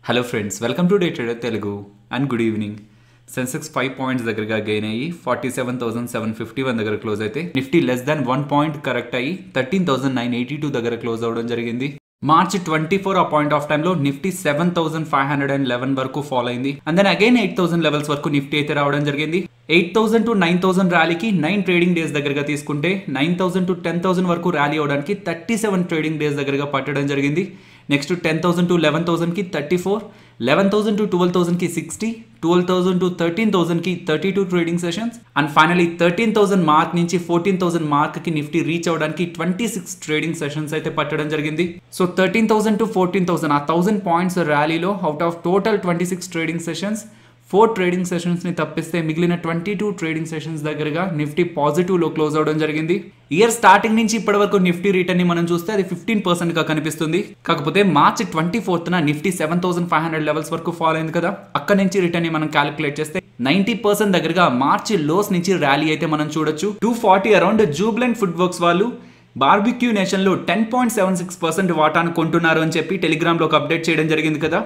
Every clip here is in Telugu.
Hello friends, welcome to day trader Telugu and good evening. Sensex 5 points దగ్గరగా గెయిన్ అయ్యి 47,751 దగ్గర క్లోజ్ అయితే Nifty less than 1 point correct అయ్యి 13,982 దగ్గర క్లోజ్ అవడం జరిగింది. మార్చ్ 24 ఆ పాయింట్ ఆఫ్ టైంలో నిఫ్టీ 7,511 వరకు ఫాలో అయింది. అండ్ దెన్ అగైన్ 8,000 లెవెల్స్ వరకు నిఫ్టీ అయితే రావడం జరిగింది. 8,000 to 9,000 ర్యాలీకి 9 ట్రేడింగ్ డేస్ దగ్గరగా తీసుకుంటే 9,000 to 10,000 వరకు ర్యాలీ అవడానికి 37 ట్రేడింగ్ డేస్ దగ్గరగా పట్టడం జరిగింది. Next 10,000 to 11,000కి 34, 11,000 to 12,000కి 60, 12,000 to 13,000కి 32 trading sessions and finally 13,000 mark నుంచి 14,000 మార్క్కి నిఫ్టీ రీచ్ అవడానికి 26 ట్రేడింగ్ సెషన్స్ అయితే పట్టడం జరిగింది. సో 13,000 to 14,000 ఆ 1,000 పాయింట్స్ ర్యాలీలో out of total 26 trading sessions 4 trading sessions ని తప్పిస్తే మిగిలిన 22 ట్రేడింగ్ సెషన్స్ దగ్గరగా నిఫ్టీ పాజిటివ్ లో క్లోజ్ అవడం జరిగింది. ఇయర్ స్టార్టింగ్ నుంచి ఇప్పటి వరకు నిఫ్టీ రిటర్న్ ని మనం చూస్తే అది 15% గా కనిపిస్తుంది. కాకపోతే మార్చ్ 24న నిఫ్టీ 7,500 లెవెల్స్ వరకు ఫాలో అయింది కదా, అక్కడ నుంచి రిటర్న్ ని మనం క్యాలిక్యులేట్ చేస్తే 90% దగ్గరగా మార్చ్ లోస్ నుంచి ర్యాలీ అయితే మనం చూడొచ్చు. 240 అరౌండ్ జూబ్లెంట్ ఫుడ్ వర్క్స్ వాళ్ళు బార్బిక్యూ నేషన్ లో 10.76% వాటాను కొంటున్నారు అని చెప్పి టెలిగ్రామ్ లో ఒక అప్డేట్ చేయడం జరిగింది కదా.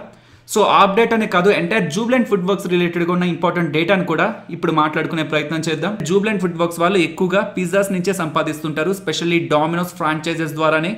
సో ఆ అప్డేట్ అనే కాదు, ఎంటైర్ జూబ్లెంట్ ఫుడ్ వర్క్స్ రిలేటెడ్గా ఉన్న ఇంపార్టెంట్ డేటాను కూడా ఇప్పుడు మాట్లాడుకునే ప్రయత్నం చేద్దాం. జూబ్లెంట్ ఫుడ్ వర్క్స్ వాళ్ళు ఎక్కువగా పిజ్జాస్ నుంచే సంపాదిస్తుంటారు, స్పెషల్లీ డామినోస్ ఫ్రాంచైజెస్ ద్వారానే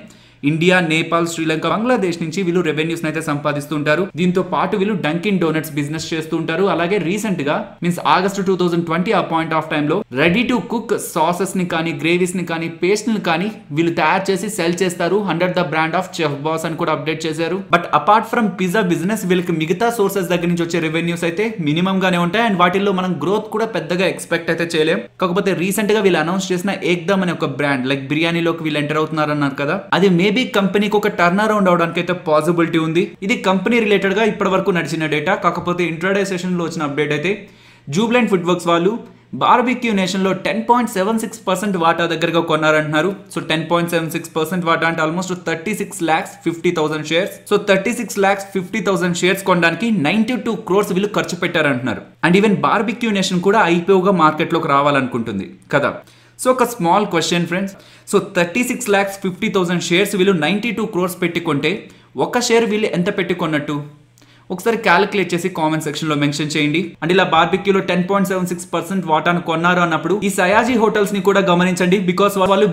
ఇండియా, నేపాల్, శ్రీలంక, బంగ్లాదేశ్ నుంచి వీళ్ళు రెవెన్యూస్ అయితే సంపాదిస్తుంటారు. దీంతో పాటు వీళ్ళు డంకిన్ డోనట్స్ బిజినెస్ చేస్తుంటారు. అలాగే రీసెంట్ గా మీన్స్ ఆగస్ట్ 2020 ఆ పాయింట్ ఆఫ్ టైమ్ లో రెడీ టు కుక్ సాసెస్ ని కానీ, గ్రేవీస్ ని కానీ, పేస్ట్ ని కానీ వీళ్ళు తయారు చేసి సెల్ చేస్తారు under the brand of chef boss అని కూడా అప్డేట్ చేశారు. But apart from pizza business వీళ్ళకి మిగతా సోర్సెస్ దగ్గర నుంచి వచ్చే రెవెన్యూస్ అయితే మినిమం గానే ఉంటాయి అండ్ వాటిల్లో మనం గ్రోత్ కూడా పెద్దగా ఎక్స్పెక్ట్ అయితే చేయలేం. కాకపోతే రీసెంట్ గా వీళ్ళు అనౌన్స్ చేసిన ఏక్దమ్ అనే ఒక బ్రాండ్ లైక్ బిర్యానీలోకి వీళ్ళు ఎంటర్ అవుతున్నారు అన్నారు కదా, అది మేబీ కంపెనీకి ఒక టర్న్ అరౌండ్ అవడానికి అయితే పాసిబిలిటీ ఉంది. ఇది కంపెనీ రిలేటెడ్ గా ఇప్పటి వరకు నడిచిన డేటా. కాకపోతే ఇంట్రాడే సెషన్ లో వచ్చిన అప్డేట్ అయితే జూబ్లెంట్ ఫుడ్ వర్క్స్ వాళ్ళు బార్బిక్యూ నేషన్ లో 10.76% వాటా దగ్గరగా కొన్నారంటున్నారు. సో 10.76% వాటా అంటే ఆల్మోస్ట్ 36,50,000 షేర్స్. సో 36,50,000 షేర్స్ కొనడానికి 92 crores వీళ్ళు ఖర్చు పెట్టారంటున్నారు. అండ్ ఈవెన్ బార్బిక్యూ నేషన్ కూడా ఐపీఓగా మార్కెట్ లోకి రావాలనుకుంటుంది కదా. సో ఒక small question friends, so 36,50,000 shares వీళ్ళు 92 crores పెట్టి కొంటే ఒక షేర్ వీళ్ళు ఎంత పెట్టి కొన్నట్టు ఒకసారి క్యాలిక్యులేట్ చేసి కామెంట్ సెక్షన్ లో మెన్షన్ చేయండి. అండ్ ఇలా బార్బిక్యూలో 10.76% వాటాను కొన్నారు అన్నప్పుడు ఈ సయాజీ హోటల్స్ ని కూడా గమనించండి. బికాస్ వాళ్ళు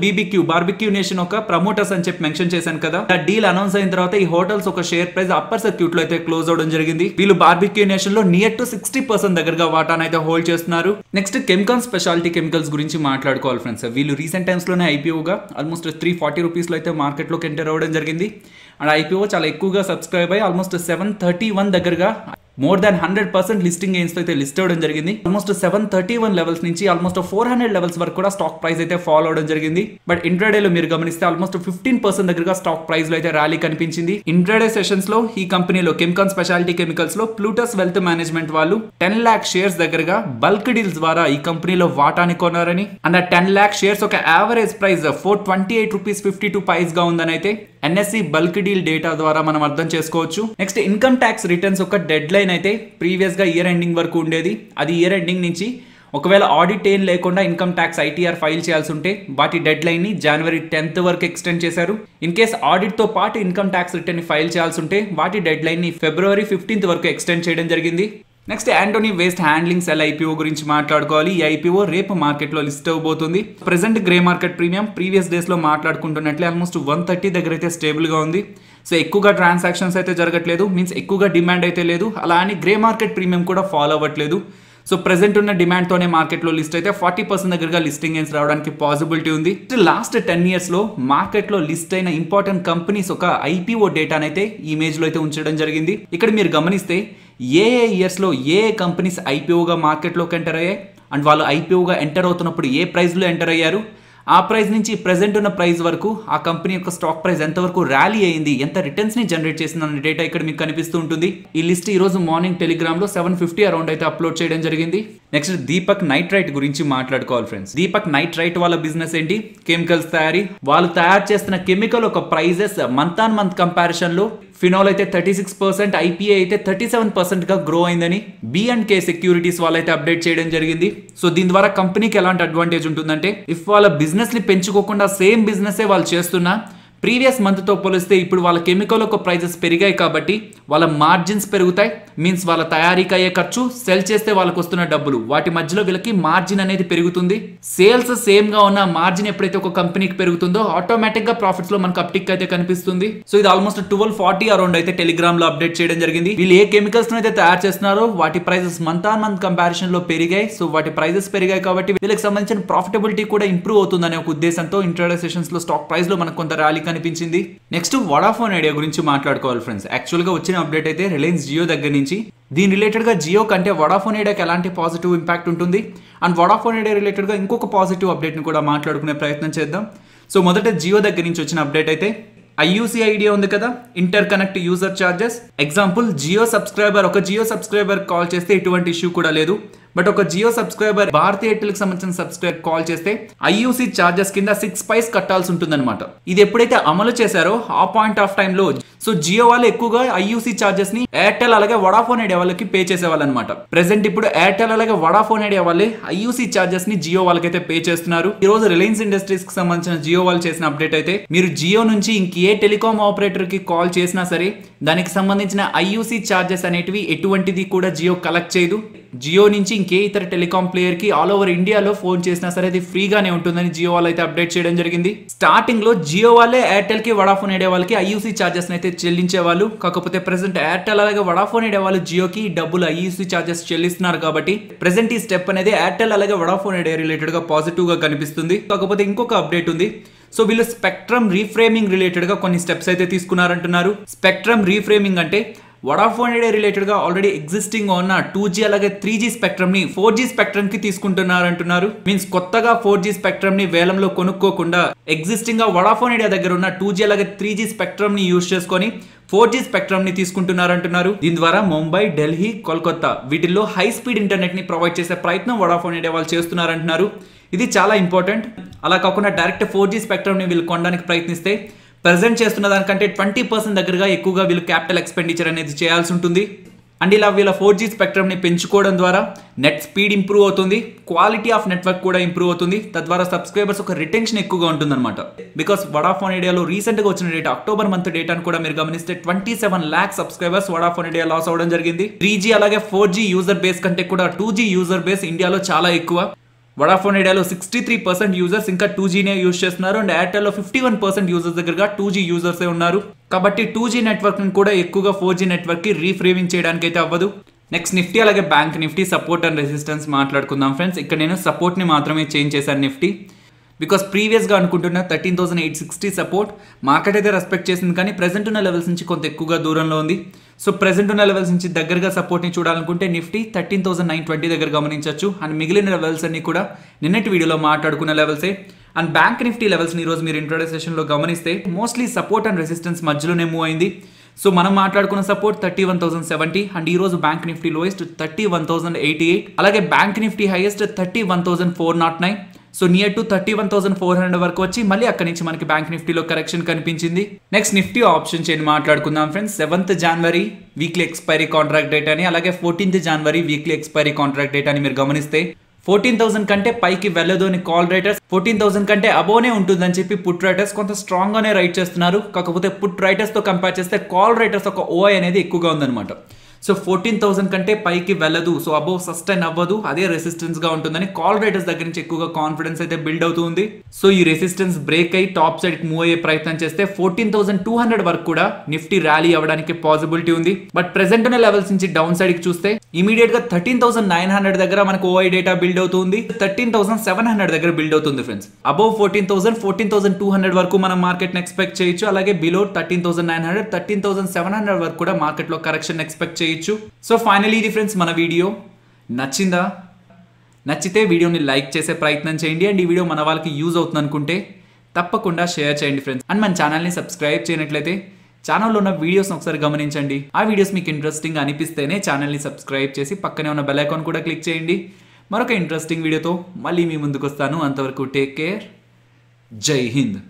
బార్బిక్యూ నేషన్ ఒక ప్రమోటర్స్ అని చెప్పి మెన్షన్ చేశాను కదా. ఆ డీల్ అనౌన్స్ అయిన తర్వాత ఈ హోటల్స్ ఒక షేర్ ప్రైస్ అప్పర్ సర్క్యూట్ లో అయితే క్లోజ్ అవడం జరిగింది. వీళ్ళు బార్బిక్యూ నేషన్ లో నియర్ టు 60% దగ్గరగా వాటాను అయితే హోల్డ్ చేస్తున్నారు. నెక్స్ట్ కెమికల్ స్పెషాలిటీ కెమికల్స్ గురించి మాట్లాడుకోవాలి ఫ్రెండ్స్. వీళ్ళు రీసెంట్ టైమ్స్ లోనే ఐపీఓగా ఆల్మోస్ట్ 340 రూపీస్ లో అయితే మార్కెట్ లోకి ఎంటర్ అవ్వడం జరిగింది. అండ్ ఐపీఓ చాలా ఎక్కువగా సబ్స్క్రైబ్ అయ్యి ఆల్మోస్ట్ 731 దగ్గరగా మోర్ దాన్ 100% లిస్టింగ్ గెయిన్స్ అయితే లిస్ట్ అవ్వడం జరిగింది. ఆల్మోస్ట్ 731 లెవెల్స్ నుంచి ఆల్మోస్ట్ 400 లెవెల్స్ వరకు కూడా స్టాక్ ప్రైస్ అయితే ఫాలో అవడం జరిగింది. బట్ ఇంట్రాడే లో మీరు గమనిస్తే ఆల్మోస్ట్ 15% దగ్గరగా స్టాక్ ప్రైస్ లో అయితే ర్యాలీ కనిపించింది. ఇంట్రాడే సెషన్స్ లో ఈ కంపెనీలో కెమికల్ స్పెషాలిటీ కెమికల్స్ లో ప్లూటస్ వెల్త్ మేనేజ్మెంట్ వాళ్ళు 10 lakh షేర్స్ దగ్గరగా బల్క్ డీల్స్ ద్వారా ఈ కంపెనీలో వాటాని కొన్నారని అండ్ ఆ 10 lakh షేర్స్ ఒక యావరేజ్ ప్రైస్ 428 రూపీస్ 52 పైస్ గా ఉందని అయితే ఎన్ఎస్సి బల్క్ డీల్ డేటా ద్వారా మనం అర్థం చేసుకోవచ్చు. నెక్స్ట్ ఇన్కమ్ ట్యాక్స్ రిటర్న్స్ ఒక డెడ్ లైన్ అయితే ప్రీవియస్ గా ఇయర్ ఎండింగ్ వరకు ఉండేది. అది ఇయర్ ఎండింగ్ నుంచి ఒకవేళ ఆడిట్ ఏం లేకుండా ఇన్కమ్ ట్యాక్స్ ఐటీఆర్ ఫైల్ చేయాల్సి ఉంటే వాటి డెడ్ లైన్ ని January 10th వరకు ఎక్స్టెండ్ చేశారు. ఇన్ కేస్ ఆడిట్ తో పాటు ఇన్కమ్ ట్యాక్స్ రిటర్న్ ని ఫైల్ చేయాల్సి ఉంటే వాటి డెడ్ లైన్ ని February 15th వరకు ఎక్స్టెండ్ చేయడం జరిగింది. Next Antony waste handling cell IPO గురించి మాట్లాడుకోవాలి. ఈ ఐపీఓ రేపు మార్కెట్ లో లిస్ట్ అవబోతుంది. Present grey market premium previous days లో మాట్లాడుకుంటున్నట్లే ఆల్మోస్ట్ 130 దగ్గర అయితే స్టేబుల్ గా ఉంది. సో ఎక్కువగా ట్రాన్సాక్షన్స్ అయితే జరగట్లేదు, మీన్స్ ఎక్కువగా డిమాండ్ అయితే లేదు. అలా అని గ్రే మార్కెట్ ప్రీమియం కూడా ఫాలో అవ్వట్లేదు. సో ప్రెసెంట్ ఉన్న డిమాండ్ తోనే మార్కెట్ లో లిస్ట్ అయితే 40% దగ్గరగా లిస్టింగ్ గెయిన్స్ రావడానికి పాసిబిలిటీ ఉంది. లాస్ట్ 10 years లో మార్కెట్ లో లిస్ట్ అయిన ఇంపార్టెంట్ కంపెనీస్ ఒక ఐపీఓ డేటానైతే ఇమేజ్ లో అయితే ఉంచడం జరిగింది. ఇక్కడ మీరు గమనిస్తే ఏ ఇయర్స్ లో ఏ కంపెనీస్ ఐపీఓగా మార్కెట్ లోకి ఎంటర్ అయ్యాయి అండ్ వాళ్ళు ఐపీఓగా ఎంటర్ అవుతున్నప్పుడు ఏ ప్రైస్ లో ఎంటర్ అయ్యారు, ఆ ప్రైస్ నుంచి ప్రెసెంట్ ఉన్న ప్రైస్ వరకు ఆ కంపెనీ యొక్క స్టాక్ ప్రైస్ ఎంతవరకు ర్యాలీ అయింది, ఎంత రిటర్న్స్ ని జనరేట్ చేసింది అన్న డేటా ఇక్కడ మీకు కనిపిస్తూ ఉంటుంది. ఈ లిస్ట్ ఈ రోజు మార్నింగ్ టెలిగ్రామ్ లో 750 అరౌండ్ అయితే అప్లోడ్ చేయడం జరిగింది. నెక్స్ట్ దీపక్ నైట్రైట్ గురించి మాట్లాడుకోవాలి ఫ్రెండ్స్. దీపక్ నైట్రైట్ వాళ్ళ బిజినెస్ ఏంటి? కెమికల్స్ తయారీ. వాళ్ళు తయారు చేస్తున్న కెమికల్ ఒక prices month on month comparison లో ఫినాల్ అయితే 36%, ఐపీఏ అయితే 37% గా గ్రో అయిందని B&K సెక్యూరిటీస్ వాళ్ళైతే అప్డేట్ చేయడం జరిగింది. సో దీని ద్వారా కంపెనీకి ఎలాంటి అడ్వాంటేజ్ ఉంటుందంటే ఇఫ్ వాళ్ళ బిజినెస్ ని పెంచుకోకుండా సేమ్ బిజినెస్ వాళ్ళు చేస్తున్నా ప్రీవియస్ మంత్ తో పోలిస్తే ఇప్పుడు వాళ్ళ కెమికల్ ఒక ప్రైజెస్ పెరిగాయి కాబట్టి వాళ్ళ మార్జిన్స్ పెరుగుతాయి. మీన్స్ వాళ్ళ తయారీకి అయ్యే ఖర్చు, సెల్ చేస్తే వాళ్ళకి వస్తున్న డబ్బులు, వాటి మధ్యలో వీళ్ళకి మార్జిన్ అనేది పెరుగుతుంది. సేల్స్ సేమ్ గా ఉన్న మార్జిన్ ఎప్పుడైతే ఒక కంపెనీకి పెరుగుతుందో ఆటోమేటిక్ గా ప్రాఫిట్స్ లో మనకు అప్టిక్ అయితే కనిపిస్తుంది. సో ఇది ఆల్మోస్ట్ 1240 అరౌండ్ అయితే టెలిగ్రామ్ లో అప్డేట్ చేయడం జరిగింది. వీళ్ళు ఏ కెమికల్స్ అయితే తయారు చేస్తున్నారో వాటి prices month on month comparison లో పెరిగాయి. సో వాటి ప్రైజెస్ పెరిగాయి కాబట్టి వీళ్ళకి సంబంధించిన ప్రాఫిటబిలిటీ కూడా ఇంప్రూవ్ అవుతుందనే ఒక ఉద్దేశంతో ఇంట్రాడే సెషన్స్ లో స్టాక్ ప్రైస్ లో మనకు కొంత ర్యాలీ కనిపించింది. నెక్స్ట్ వడాఫోన్ ఐడియా గురించి మాట్లాడుకోవాలి ఫ్రెండ్స్. యాక్చువల్ గా వచ్చిన అప్డేట్ అయితే రిలయన్స్ జియో దగ్గర నుంచి. దీని రిలేటెడ్ గా జియో కంటే వడాఫోన్ ఐడియాకి ఎలాంటి పాజిటివ్ ఇంపాక్ట్ ఉంటుంది అండ్ వడాఫోన్ ఐడియా రిలేటెడ్ గా ఇంకొక పాజిటివ్ అప్డేట్ ని కూడా మాట్లాడుకునే ప్రయత్నం చేద్దాం. సో మొదట జియో దగ్గర నుంచి వచ్చిన అప్డేట్ అయితే IUC ఐడియా ఉంది కదా, interconnect user charges. Example Jio subscriber ఒక జియో సబ్స్క్రైబర్ కాల్ చేస్తే ఎటువంటి ఇష్యూ కూడా లేదు. బట్ ఒక జియో సబ్స్క్రైబర్ భారతీ ఎయిర్టెల్ కి సంబంధించిన సబ్స్క్రైబర్ కాల్ చేస్తే IUC చార్జెస్ కింద 6 పైస్ కట్టాల్సి ఉంటుంది అనమాట. ఇది ఎప్పుడైతే అమలు చేశారో ఆ పాయింట్ ఆఫ్ టైమ్ లో సో జియో వాళ్ళు ఎక్కువగా IUC చార్జెస్ ని ఎయిర్టెల్ అలాగే వడాఫోన్ ఐడియా వాళ్ళకి పే చేసేవాళ్ళు అనమాట. ప్రెసెంట్ ఇప్పుడు ఎయిర్టెల్ అలాగే వడాఫోన్ ఐడియా వాళ్ళే IUC చార్జెస్ ని జియో వాళ్ళకైతే పే చేస్తున్నారు. ఈ రోజు రిలయన్స్ ఇండస్ట్రీస్ కి సంబంధించిన జియో వాళ్ళు చేసిన అప్డేట్ అయితే మీరు జియో నుంచి ఇంకే టెలికాం ఆపరేటర్ కి కాల్ చేసినా సరే దానికి సంబంధించిన IUC చార్జెస్ అనేటివి ఎటువంటిది కూడా జియో కలెక్ట్ చేయదు. జియో నుంచి ఇంకే ఇతర టెలికాం ప్లేయర్ కి ఆల్ ఓవర్ ఇండియాలో ఫోన్ చేసినా సరే అది ఫ్రీగానే ఉంటుందని జియో వాళ్ళు అయితే అప్డేట్ చేయడం జరిగింది. స్టార్టింగ్ లో జియో వాళ్ళే ఎయిర్టెల్ కి వడాఫోన్ ఐడియా వాళ్ళకి IUC చార్జెస్ అయితే చెల్లించేవాళ్ళు. కాకపోతే ప్రెసెంట్ ఎయిర్టెల్ అలాగే వడాఫోన్ ఐడియా వాళ్ళు జియోకి డబ్బులు IUC చార్జెస్ చెల్లిస్తున్నారు కాబట్టి ప్రెసెంట్ ఈ స్టెప్ అనేది ఎయిర్టెల్ అలాగే వడాఫోన్ ఐడియా రిలేటెడ్ గా పాజిటివ్ గా కనిపిస్తుంది. కాకపోతే ఇంకొక అప్డేట్ ఉంది. సో వీళ్ళు స్పెక్ట్రమ్ రీఫ్రేమింగ్ రిలేటెడ్ గా కొన్ని స్టెప్స్ అయితే తీసుకున్నారంటున్నారు. స్పెక్ట్రమ్ రీఫ్రేమింగ్ అంటే వడాఫోన్ ఐడియా రిలేటెడ్ గా ఆల్రెడీ ఎగ్జిస్టింగ్ ఉన్న 2G అలాగే 3G స్పెక్ట్రమ్ ని 4G స్పెక్ట్రమ్ కి తీసుకుంటున్నారంటున్నారు. మీన్స్ కొత్తగా 4G స్పెక్ట్రమ్ ని వేలంలో కొనుక్కోకుండా ఎగ్జిస్టింగ్ గా వడాఫోన్ ఐడియా దగ్గర ఉన్న 2G అలాగే 3G స్పెక్ట్రమ్ ని యూజ్ చేసుకొని 4G స్పెక్ట్రమ్ ని తీసుకుంటున్నారంటున్నారు. దీని ద్వారా ముంబై, ఢిల్లీ, కోల్కతా వీటిల్లో హై స్పీడ్ ఇంటర్నెట్ ని ప్రొవైడ్ చేసే ప్రయత్నం వడాఫోన్ ఐడియా వాళ్ళు చేస్తున్నారంటున్నారు. ఇది చాలా ఇంపార్టెంట్. అలా కాకుండా డైరెక్ట్ 4G స్పెక్ట్రమ్ ని వీళ్ళు కొనడానికి ప్రయత్నిస్తే ప్రెజెంట్ చేస్తున్న దానికంటే 20% దగ్గరగా ఎక్కువగా వీళ్ళు క్యాపిటల్ ఎక్స్పెండిచర్ అనేది చేయాల్సి ఉంటుంది. అండ్ ఇలా వీళ్ళ 4G స్పెక్ట్రమ్ ని పెంచుకోవడం ద్వారా నెట్ స్పీడ్ ఇంప్రూవ్ అవుతుంది, క్వాలిటీ ఆఫ్ నెట్వర్క్ కూడా ఇంప్రూవ్ అవుతుంది. తద్వారా సబ్స్క్రైబర్స్ ఒక రిటెన్షన్ ఎక్కువగా ఉంటుంది అనమాట. బికాస్ వడాఫోన్ ఐడియాలో రీసెంట్ గా వచ్చిన డేటా అక్టోబర్ మంత్ డేటాను కూడా మీరు గమనిస్తే 27 lakh subscribers Vodafone Idea loss అవడం జరిగింది. 3G అలాగే 4G యూజర్ బేస్ కంటే కూడా 2G యూజర్ బేస్ ఇండియాలో చాలా ఎక్కువ. వడాఫోన్ ఐడియాలో 63% యూజర్స్ ఇంకా 2Gనే యూజ్ చేస్తున్నారు అండ్ ఎయిర్టెల్లో 51% యూజర్స్ దగ్గరగా 2G యూజర్సే ఉన్నారు. కాబట్టి 2G నెట్వర్క్ ని కూడా ఎక్కువగా 4G నెట్వర్క్ కి రీఫ్రేమింగ్ చేయడానికి అయితే అవ్వదు. నెక్స్ట్ నిఫ్టీ అలాగే bank Nifty support and resistance మాట్లాడుకుందాం ఫ్రెండ్స్. ఇక్కడ నేను సపోర్ట్ ని మాత్రమే చేంజ్ చేశాను నిఫ్టీ. బికాస్ ప్రీవియస్గా అనుకుంటున్న 13,860 సపోర్ట్ మార్కెట్ అయితే రెస్పెక్ట్ చేసింది, కానీ ప్రెసెంట్ ఉన్న లెవెల్స్ నుంచి కొంత ఎక్కువగా దూరంలో ఉంది. సో ప్రెసెంట్ ఉన్న లెవెల్స్ నుంచి దగ్గరగా సపోర్ట్ని చూడాలనుకుంటే నిఫ్టీ 13,920 దగ్గర గమనించవచ్చు. అండ్ మిగిలిన లెవెల్స్ అన్ని కూడా నిన్నటి వీడియోలో మాట్లాడుకున్న లెవెల్సే. అండ్ బ్యాంక్ నిఫ్టీ లెవెల్స్ని ఈరోజు మీరు ఇంట్రాడే సెషన్లో గమనిస్తే మోస్ట్లీ సపోర్ట్ అండ్ రెసిస్టెన్స్ మధ్యలోనే మూవ్ అయింది. సో మనం మాట్లాడుకున్న సపోర్ట్ 31,070 అండ్ ఈ రోజు బ్యాంక్ నిఫ్టీ లోయెస్ట్ 31,088, అలాగే bank Nifty highest 31,409. So near to 31,400 వరకు వచ్చి మళ్ళీ అక్కడి నుంచి మనకి బ్యాంక్ నిఫ్టీలో కరెక్షన్ కనిపించింది. నెక్స్ట్ నిఫ్టీ ఆప్షన్ చైన్ మాట్లాడుకుందాం friends. 7th January weekly expiry contract date అని, అలాగే 14th January weekly expiry contract date అని మీరు గమనిస్తే 14,000 కంటే పైకి వెళ్ళదు అని కాల్ రైటర్స్, 14,000 కంటే అబోనే ఉంటుందని చెప్పి పుట్ రైటర్స్ కొంత స్ట్రాంగ్ గానే రైట్ చేస్తున్నారు. కాకపోతే పుట్ రైటర్స్ తో కంపేర్ చేస్తే కాల్ రైటర్స్ ఒక OI అనేది ఎక్కువగా ఉందన్నమాట. సో 14,000 కంటే పైకి వెళ్ళదు, సో అబోవ్ సస్టైన్ అవ్వదు, అదే రెసిస్టెన్స్ గా ఉంటుందని కాల్ రైటర్స్ దగ్గర నుంచి ఎక్కువగా కాన్ఫిడెన్స్ అయితే బిల్డ్ అవుతుంది. సో ఈ రెసిస్టెన్స్ బ్రేక్ అయ్యి టాప్ సైడ్ కి మూవ్ అయ్యే ప్రయత్నం చేస్తే 14,200 వరకు కూడా నిఫ్టీ ర్యాలీ అవ్వడానికి పాసిబిలిటీ ఉంది. బట్ ప్రెసెంట్ ఉన్న లెవెల్స్ నుంచి డౌన్ సైడ్ కి చూస్తే ఇమీడియట్ గా 13,900 దగ్గర మనకు OI డేటా బిల్డ్ అవుతుంది, 13,700 దగ్గర బిల్డ్ అవుతుంది ఫ్రెండ్స్. అబోవ్ 14,000, 14,200 వరకు మనం మార్కెట్ ని ఎక్స్పెక్ట్ చేయొచ్చు. అలాగే బిలో 13,900, 13,700 వరకు కూడా మార్కెట్ లో కరెక్షన్ ఎక్స్పెక్ట్ చేయొచ్చు. సో ఫైనలీ ఇది ఫ్రెండ్స్ మన వీడియో. నచ్చిందా? నచ్చితే వీడియోని లైక్ చేసే ప్రయత్నం చేయండి. అండ్ ఈ వీడియో మన వాళ్ళకి యూజ్ అవుతుంది అనుకుంటే తప్పకుండా షేర్ చేయండి ఫ్రెండ్స్. అండ్ మన ఛానల్ని సబ్స్క్రైబ్ చేయనట్లయితే ఛానల్లో ఉన్న వీడియోస్ని ఒకసారి గమనించండి. ఆ వీడియోస్ మీకు ఇంట్రెస్టింగ్ అనిపిస్తేనే ఛానల్ని సబ్స్క్రైబ్ చేసి పక్కనే ఉన్న బెల్ ఐకాన్ కూడా క్లిక్ చేయండి. మరొక ఇంట్రెస్టింగ్ వీడియోతో మళ్ళీ మీ ముందుకు వస్తాను. అంతవరకు టేక్ కేర్. జై హింద్.